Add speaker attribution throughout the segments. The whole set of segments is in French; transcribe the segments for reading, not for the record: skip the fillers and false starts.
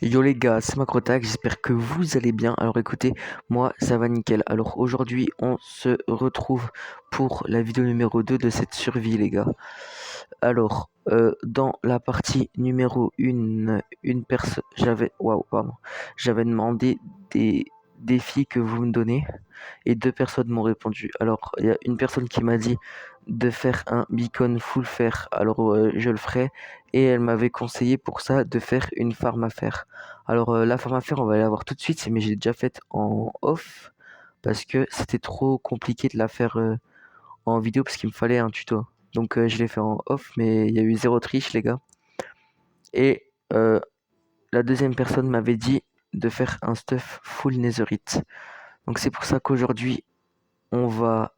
Speaker 1: Yo les gars, c'est Macrotac, j'espère que vous allez bien. Alors écoutez, moi ça va nickel. Alors aujourd'hui on se retrouve pour la vidéo numéro 2 de cette survie les gars. Alors dans la partie numéro 1, une personne, j'avais demandé des défis que vous me donnez et deux personnes m'ont répondu. Alors il y a une personne qui m'a dit de faire un beacon full fer, alors je le ferai, et elle m'avait conseillé pour ça de faire une farm à fer. Alors la farm à fer on va la voir tout de suite, mais j'ai déjà faite en off parce que c'était trop compliqué de la faire en vidéo parce qu'il me fallait un tuto. Donc je l'ai fait en off, mais il y a eu zéro triche les gars. Et la deuxième personne m'avait dit de faire un stuff full netherite. Donc c'est pour ça qu'aujourd'hui on va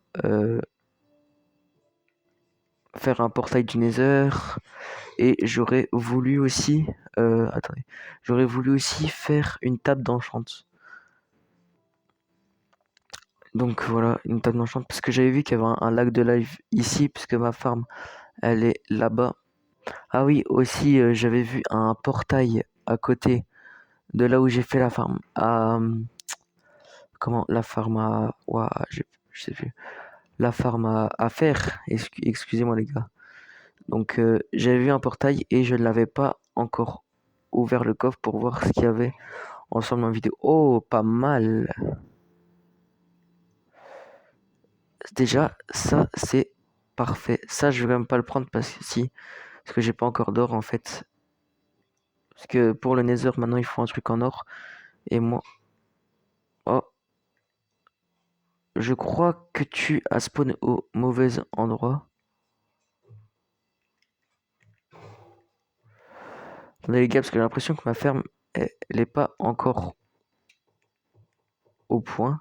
Speaker 1: faire un portail du Nether et j'aurais voulu aussi faire une table d'enchant. Donc voilà, une table d'enchant parce que j'avais vu qu'il y avait un lac de live ici puisque ma farm elle est là-bas. Ah oui, aussi j'avais vu un portail à côté de là où j'ai fait la farm. Comment la farm à ouah, je sais plus. La farm à faire. Excusez-moi les gars. Donc j'avais vu un portail et je ne l'avais pas encore ouvert le coffre pour voir ce qu'il y avait ensemble en vidéo. Oh, pas mal. Déjà, ça c'est parfait. Ça je vais même pas le prendre parce que j'ai pas encore d'or en fait. Parce que pour le Nether maintenant il faut un truc en or et moi, oh, je crois que tu as spawn au mauvais endroit. Attendez les gars parce que j'ai l'impression que ma ferme elle est pas encore au point.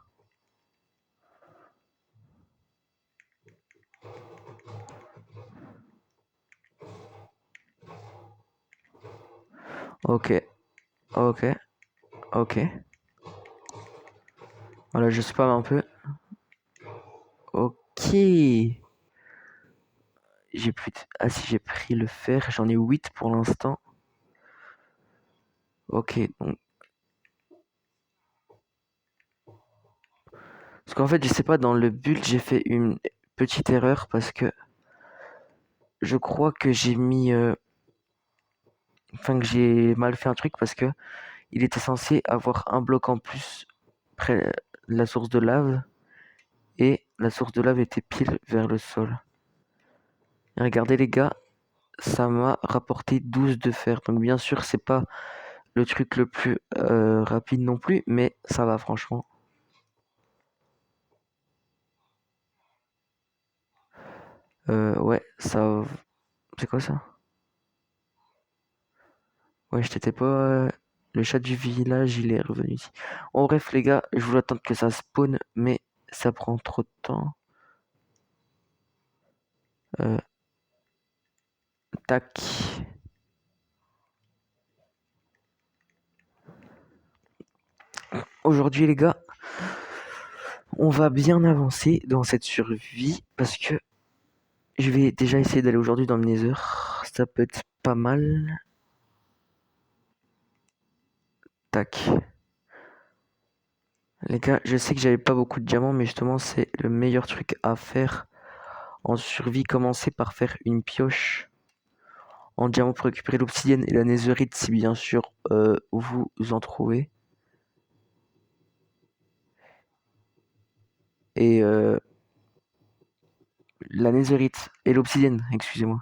Speaker 1: Ok, ok, ok. Voilà, je spam un peu. Ok. J'ai plus de... Ah si, j'ai pris le fer. J'en ai 8 pour l'instant. Ok, donc... Parce qu'en fait, je sais pas, dans le build, j'ai fait une petite erreur parce que je crois que j'ai mis... Enfin, que j'ai mal fait un truc parce que il était censé avoir un bloc en plus près de la source de lave et la source de lave était pile vers le sol. Et regardez les gars, ça m'a rapporté 12 de fer. Donc bien sûr, c'est pas le truc le plus rapide non plus, mais ça va franchement. Ouais, ça... C'est quoi ça? Ouais, je t'étais pas... Le chat du village, il est revenu ici. En bref, les gars, je voulais attendre que ça spawn, mais ça prend trop de temps. Euh, tac. Aujourd'hui, les gars, on va bien avancer dans cette survie parce que je vais déjà essayer d'aller aujourd'hui dans le Nether. Ça peut être pas mal. Tac. Les gars, je sais que j'avais pas beaucoup de diamants, mais justement, c'est le meilleur truc à faire en survie. Commencer par faire une pioche en diamant pour récupérer l'obsidienne et la netherite si bien sûr vous en trouvez. Et la netherite et l'obsidienne, excusez-moi.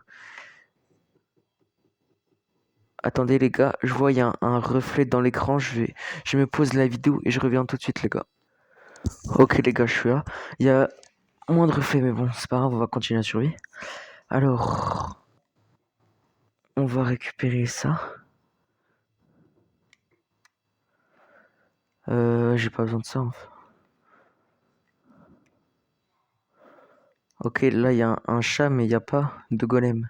Speaker 1: Attendez les gars, je vois il y a un reflet dans l'écran, je me pose la vidéo et je reviens tout de suite les gars. Ok les gars, je suis là. Il y a moins de reflets mais bon, c'est pas grave, on va continuer la survie. Alors, on va récupérer ça. J'ai pas besoin de ça en fait. Ok, là il y a un chat mais il n'y a pas de golem.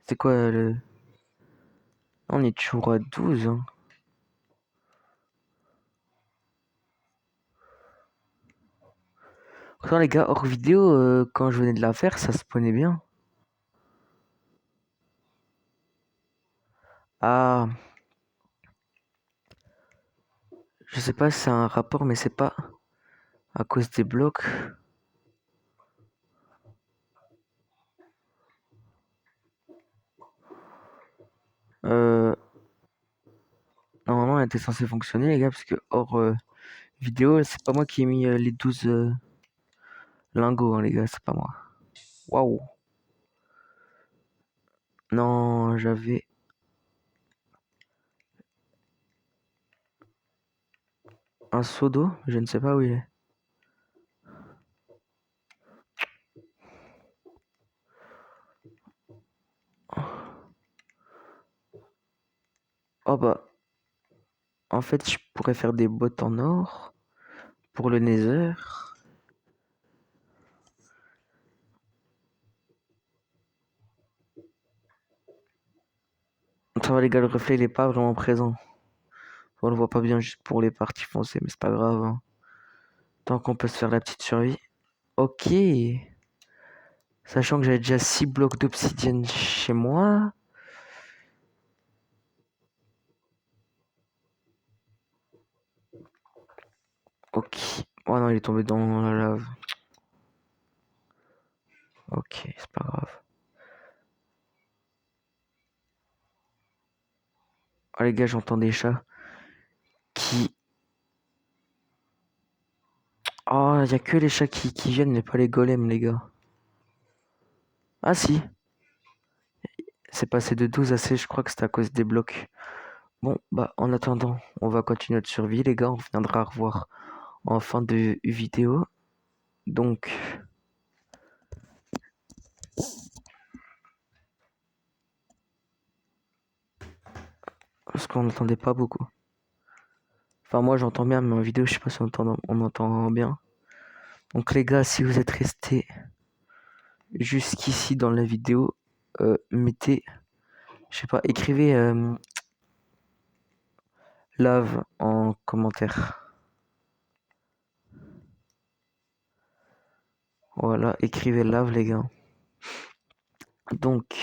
Speaker 1: C'est quoi le... On est toujours à 12 hein. Pourtant les gars, hors vidéo, quand je venais de la faire, ça se prenait bien. Ah, Je sais pas si c'est un rapport, mais c'est pas à cause des blocs. Euh, Normalement, elle était censée fonctionner, les gars, parce que hors vidéo, c'est pas moi qui ai mis les 12 lingots, hein, les gars, c'est pas moi. Waouh! Non, j'avais un seau d'eau, je ne sais pas où il est. Oh bah, en fait, je pourrais faire des bottes en or pour le nether. Ça va, les gars, le reflet, il est pas vraiment présent. On le voit pas bien juste pour les parties foncées, mais c'est pas grave, hein. Tant qu'on peut se faire la petite survie. Ok. Sachant que j'avais déjà 6 blocs d'obsidienne chez moi. Ok. Oh non, il est tombé dans la lave. Ok, c'est pas grave. Oh les gars, j'entends des chats qui... Oh, y a que les chats qui viennent, mais pas les golems, les gars. Ah si, c'est passé de 12 à 16, je crois que c'était à cause des blocs. Bon, bah en attendant, on va continuer notre survie, les gars. On viendra revoir en fin de vidéo. Donc, parce qu'on n'entendait pas beaucoup. Enfin, moi j'entends bien, mais en vidéo, je sais pas si on entend bien. Donc les gars, si vous êtes restés jusqu'ici dans la vidéo, mettez, je sais pas, écrivez lave en commentaire. Voilà, écrivez lave les gars. Donc,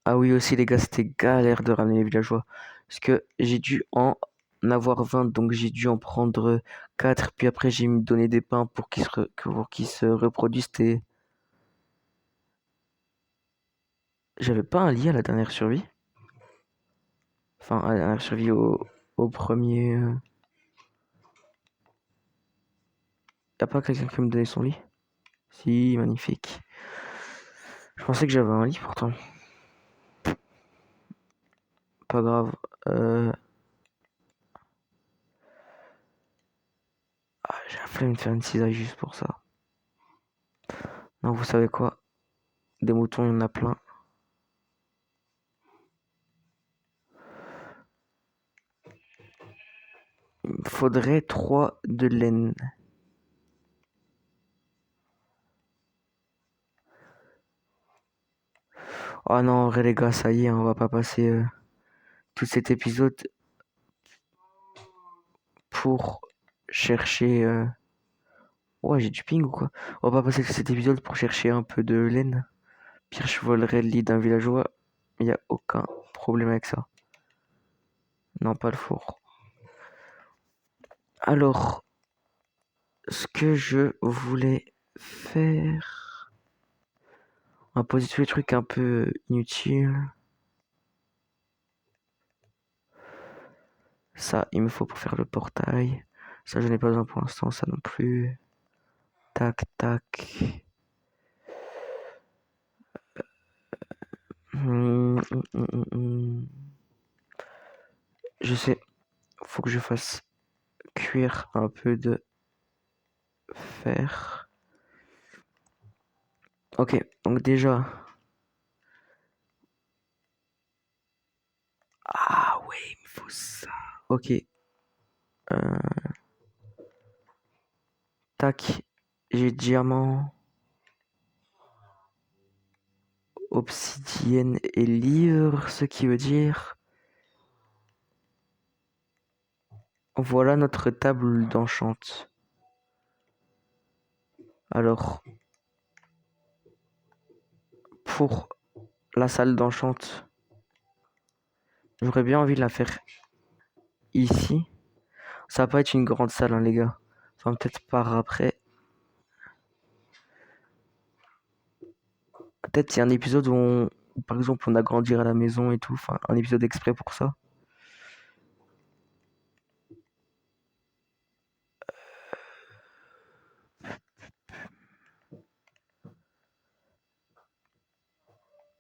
Speaker 1: ah oui aussi les gars, c'était galère de ramener les villageois. Parce que j'ai dû en avoir 20, donc j'ai dû en prendre 4, puis après j'ai mis donné des pains pour qu'ils se reproduisent. J'avais pas un lit à la dernière survie. Enfin, à la dernière survie au premier... Y'a pas quelqu'un qui me donnait son lit? Si, magnifique. Je pensais que j'avais un lit pourtant. Pas grave. Euh... Ah, j'ai la flemme de faire une cisaille juste pour ça. Non, vous savez quoi? Des moutons, il y en a plein. Il me faudrait 3 de laine. Oh non, en vrai les gars, ça y est, on va pas passer tout cet épisode pour chercher... Ouais, j'ai du ping ou quoi? On va pas passer tout cet épisode pour chercher un peu de laine. Pire, je volerai le lit d'un villageois. Il y a aucun problème avec ça. Non, pas le four. Alors, ce que je voulais faire... On va poser tous les trucs un peu inutiles. Ça, il me faut pour faire le portail. Ça, je n'ai pas besoin pour l'instant, ça non plus. Tac, tac. Je sais, faut que je fasse cuire un peu de fer. Ok, donc déjà... Ah ouais, il me faut ça. Ok. Tac. J'ai diamant, obsidienne et livre, ce qui veut dire... Voilà notre table d'enchant. Alors, pour la salle d'enchant, j'aurais bien envie de la faire ici. Ça va pas être une grande salle, hein, les gars. Enfin, peut-être par après. Peut-être il y a un épisode où, par exemple, on agrandirait la maison et tout. Enfin, un épisode exprès pour ça.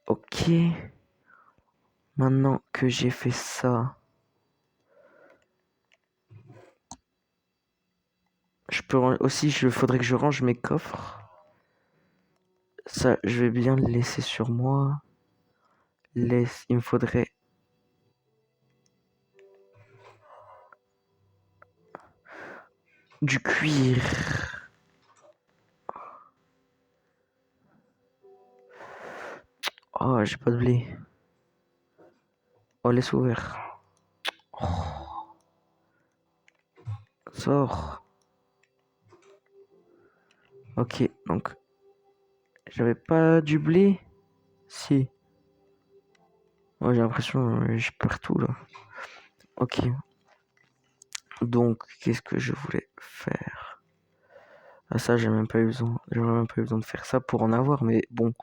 Speaker 1: Ok. Maintenant que j'ai fait ça, aussi, il faudrait que je range mes coffres. Ça, je vais bien le laisser sur moi. Il me faudrait du cuir. Oh, j'ai pas de blé. Oh, laisse ouvert. Oh, sors. Ok, donc j'avais pas du blé. Si. Oh, j'ai l'impression je perds tout là. Ok. Donc, qu'est-ce que je voulais faire? Ah, ça, j'ai même pas eu besoin. J'aurais même pas eu besoin de faire ça pour en avoir, mais bon,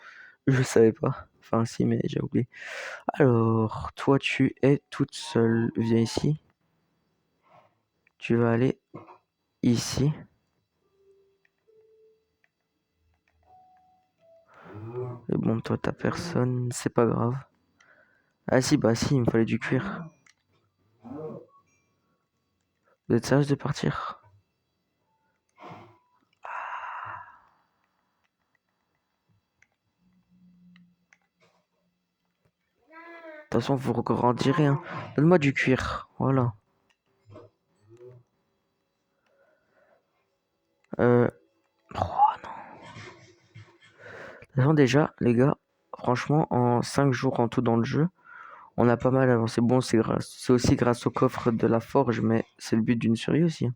Speaker 1: je savais pas. Enfin, si, mais j'ai oublié. Alors, toi, tu es toute seule. Viens ici. Tu vas aller ici. Et bon, toi, t'as personne. C'est pas grave. Ah, si, bah, si, il me fallait du cuir. Vous êtes sérieux de partir? De toute façon, vous regrandirez, hein. Donne-moi du cuir. Voilà. Euh. Oh non. De toute façon, déjà, les gars, franchement, en 5 jours en tout dans le jeu, on a pas mal avancé. Bon, c'est aussi grâce au coffre de la forge, mais c'est le but d'une série aussi, hein.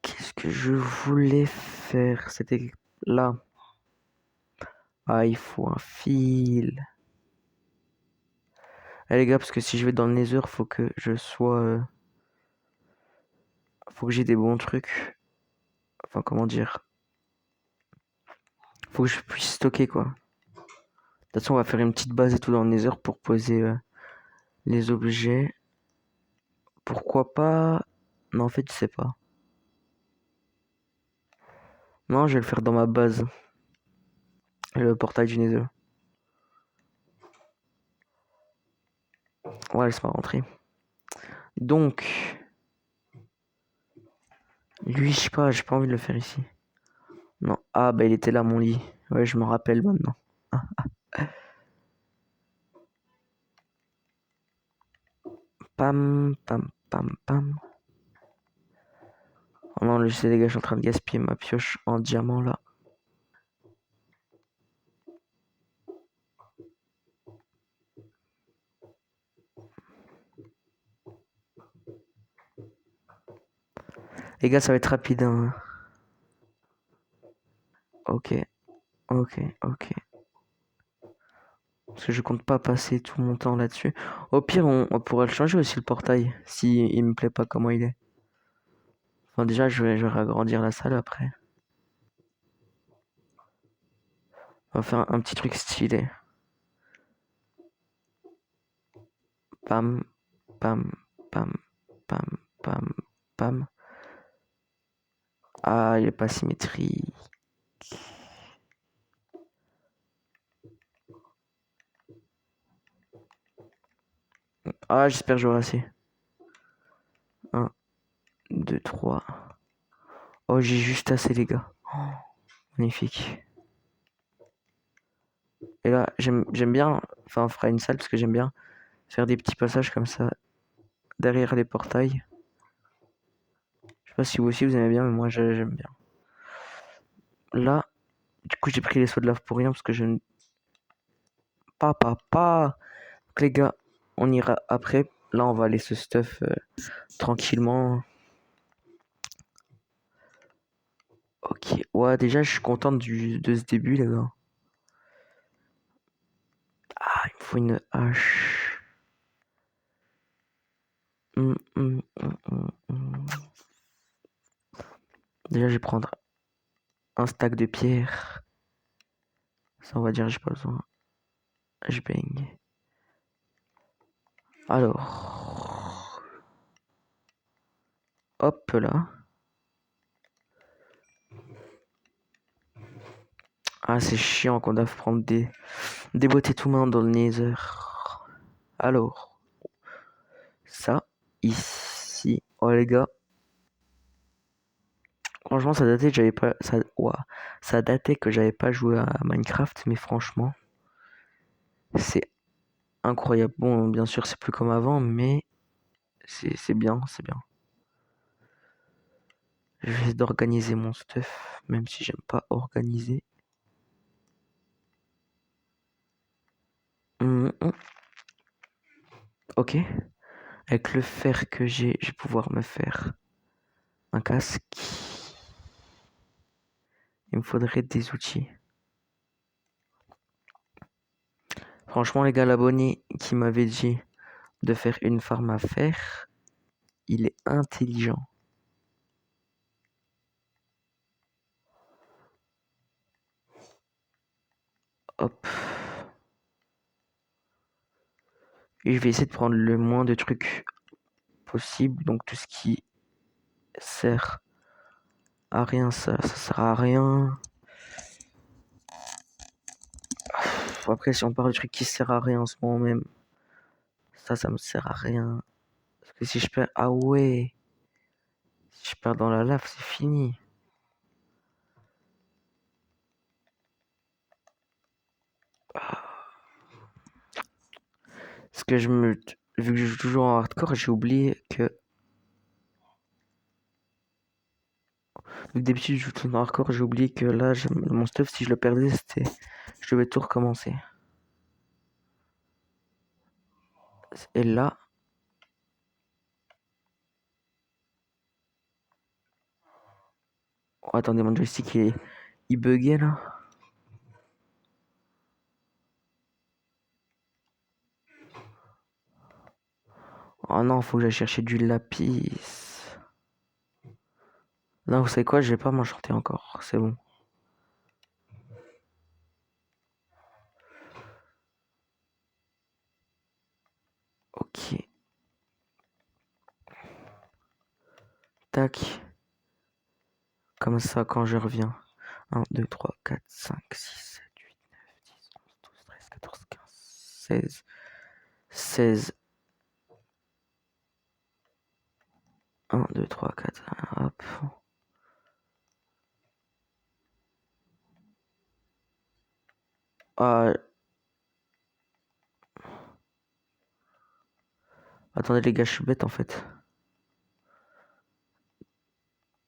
Speaker 1: Qu'est-ce que je voulais faire? C'était là. Ah, il faut un fil. Eh les gars, parce que si je vais dans le Nether, faut que je sois. Faut que j'ai des bons trucs. Enfin, comment dire? Faut que je puisse stocker, quoi. De toute façon, on va faire une petite base et tout dans le Nether pour poser les objets. Pourquoi pas? Non, en fait, je sais pas. Non, je vais le faire dans ma base. Le portail du Nether. Ouais, laisse-moi rentrer. Donc, lui, je sais pas, j'ai pas envie de le faire ici. Non. Ah, bah, il était là, mon lit. Ouais, je me rappelle maintenant. Pam, pam, pam, pam. Oh non, je sais, les gars, je suis en train de gaspiller ma pioche en diamant là. Les gars, ça va être rapide, hein. Ok, ok, ok. Parce que je compte pas passer tout mon temps là-dessus. Au pire, on pourrait le changer aussi, le portail, si il me plaît pas comment il est. Enfin, déjà, je vais agrandir la salle après. On va faire un petit truc stylé. Pam, pam, pam, pam, pam, pam. Ah, il est pas symétrique. Ah, j'espère que j'aurai assez. Un, 2, 3. Oh, j'ai juste assez, les gars. Oh, magnifique. Et là, j'aime bien. Enfin, on fera une salle parce que j'aime bien faire des petits passages comme ça derrière les portails. Je sais pas si vous aussi vous aimez bien, mais moi j'aime bien. Là, du coup, j'ai pris les sauts de lave pour rien parce que je ne. Pas. Donc, les gars, on ira après. Là, on va aller se stuff tranquillement. Ok. Ouais, déjà, je suis content de ce début, les gars. Ah, il me faut une hache. Déjà, je vais prendre un stack de pierre. Ça, on va dire, j'ai pas besoin. Je baigne. Alors. Hop là. Ah, c'est chiant qu'on doive prendre des boîtiers tout main dans le Nether. Alors. Ça, ici. Oh, les gars. Franchement, ça datait que j'avais pas. Ça datait que j'avais pas joué à Minecraft, mais franchement, c'est incroyable. Bon, bien sûr, c'est plus comme avant, mais c'est bien, c'est bien. Je vais essayer d'organiser mon stuff, même si j'aime pas organiser. Ok. Avec le fer que j'ai, je vais pouvoir me faire un casque. Il me faudrait des outils. Franchement, les gars, l'abonné qui m'avait dit de faire une farm à fer, il est intelligent. Hop. Et je vais essayer de prendre le moins de trucs possible. Donc tout ce qui sert à rien, ça sert à rien. Après, si on parle de trucs qui sert à rien en ce moment même, ça me sert à rien. Parce que si je perds... Ah ouais. Si je perds dans la lave, c'est fini. Parce que vu que je joue toujours en hardcore, j'ai oublié que... Vu que d'habitude je joue tout en hardcore, j'ai oublié que là, mon stuff, si je le perdais, c'était... Je devais tout recommencer. Et là... Oh, attendez, mon joystick, il buguait, là. Oh non, faut que j'aille chercher du lapis. Non, vous savez quoi, je vais pas m'enchanter encore, c'est bon. Ok. Tac. Comme ça, quand je reviens. 1, 2, 3, 4, 5, 6, 7, 8, 9, 10, 11, 12, 13, 14, 15, 16. 16. 1, 2, 3, 4. Hop. Ah. Attendez les gars, je suis bête en fait.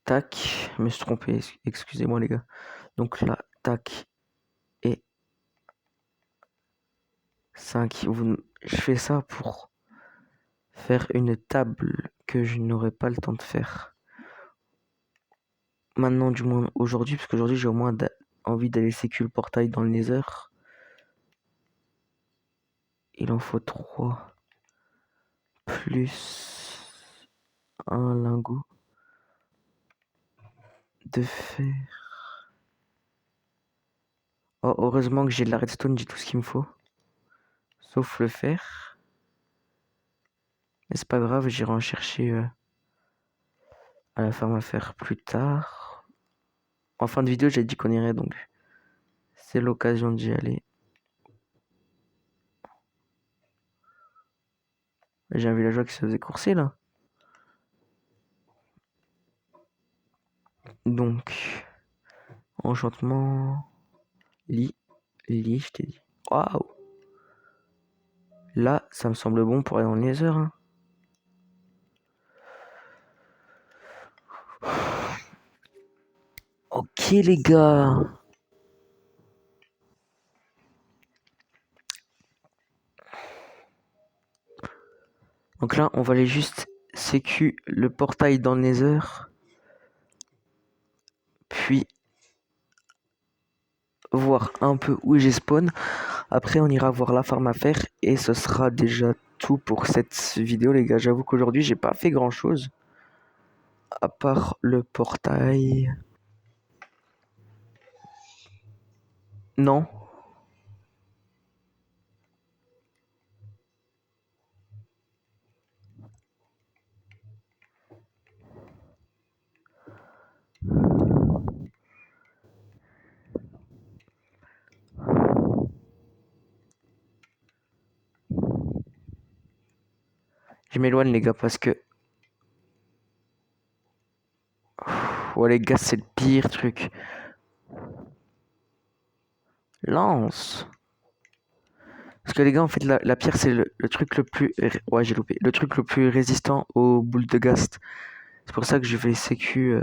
Speaker 1: Tac. Je me suis trompé. Excusez-moi les gars. Donc là, tac. Et 5. Je fais ça pour faire une table que je n'aurai pas le temps de faire. Maintenant, du moins aujourd'hui, parce qu'aujourd'hui j'ai au moins envie d'aller sécu le portail dans le Nether. Il en faut 3. Plus un lingot de fer. Oh, heureusement que j'ai de la redstone, j'ai tout ce qu'il me faut. Sauf le fer. Mais c'est pas grave, j'irai en chercher à la ferme à fer plus tard. En fin de vidéo, j'ai dit qu'on irait, donc c'est l'occasion d'y aller. J'ai un villageois qui se faisait courser là. Donc, enchantement. Lit, je t'ai dit. Waouh! Là, ça me semble bon pour aller dans le Nether. Hein. Ok les gars. Donc là, on va aller juste sécu le portail dans le Nether. Puis voir un peu où j'ai spawn. Après, on ira voir la farm à faire et ce sera déjà tout pour cette vidéo, les gars. J'avoue qu'aujourd'hui, j'ai pas fait grand-chose. À part le portail. Non. Je m'éloigne, les gars, parce que... Ouais, les gars, c'est le pire truc. Lance. Parce que les gars, en fait, la pierre, c'est le truc le plus... Ouais, j'ai loupé. Le truc le plus résistant aux boules de gast. C'est pour ça que je vais sécu...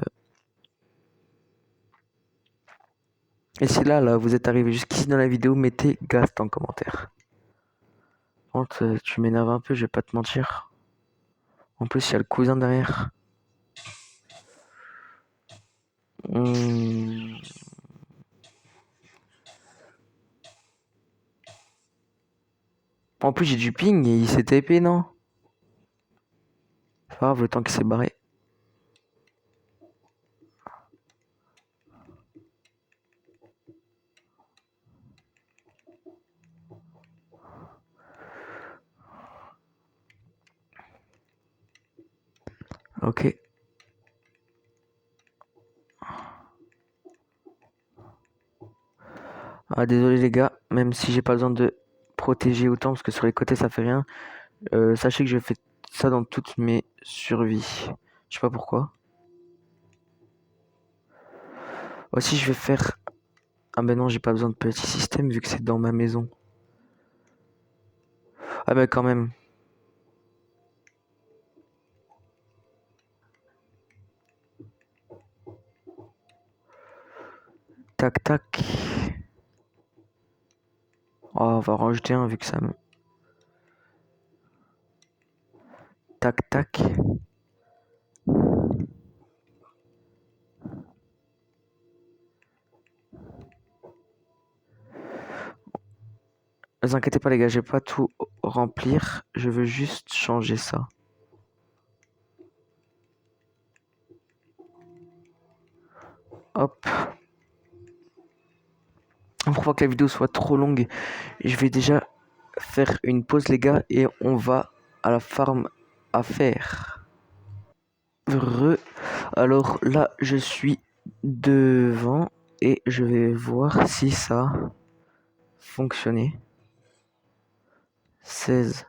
Speaker 1: Et si là, vous êtes arrivé jusqu'ici dans la vidéo, mettez gast en commentaire. Par contre, tu m'énerves un peu, je vais pas te mentir. En plus, il y a le cousin derrière. En plus, j'ai du ping et il s'est TP, non? C'est pas grave, le temps qu'il s'est barré. Ok. Ah, désolé les gars, même si j'ai pas besoin de protéger autant parce que sur les côtés ça fait rien. Sachez que je fais ça dans toutes mes survies. Je sais pas pourquoi. Aussi, je vais faire. Ah, ben non, j'ai pas besoin de petit système vu que c'est dans ma maison. Ah, ben quand même. Tac, tac. Oh, on va en rajouter un vu que ça me. Tac, tac. Ne vous inquiétez pas les gars, je vais pas tout remplir. Je veux juste changer ça. Hop. Pour pas que la vidéo soit trop longue, je vais déjà faire une pause les gars et on va à la farm à faire. Alors là je suis devant et je vais voir si ça a fonctionné. 16.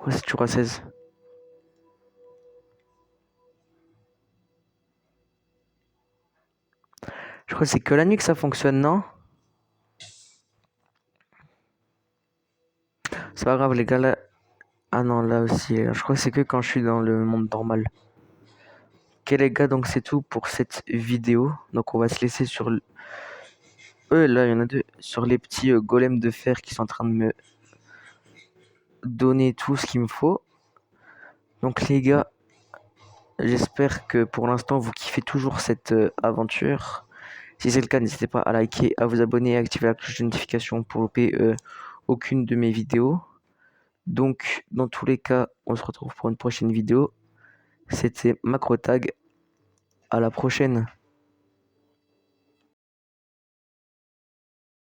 Speaker 1: Ouais, c'est toujours à 16. Je crois que c'est que la nuit que ça fonctionne, non? C'est pas grave les gars là. Ah non, là aussi, je crois que c'est que quand je suis dans le monde normal. Ok les gars, donc c'est tout pour cette vidéo. Donc on va se laisser sur... là, il y en a deux. Sur les petits golems de fer qui sont en train de me donner tout ce qu'il me faut. Donc les gars, j'espère que pour l'instant vous kiffez toujours cette aventure. Si c'est le cas, n'hésitez pas à liker, à vous abonner et à activer la cloche de notification pour louper aucune de mes vidéos. Donc dans tous les cas, on se retrouve pour une prochaine vidéo. C'était MacroTag. À la prochaine.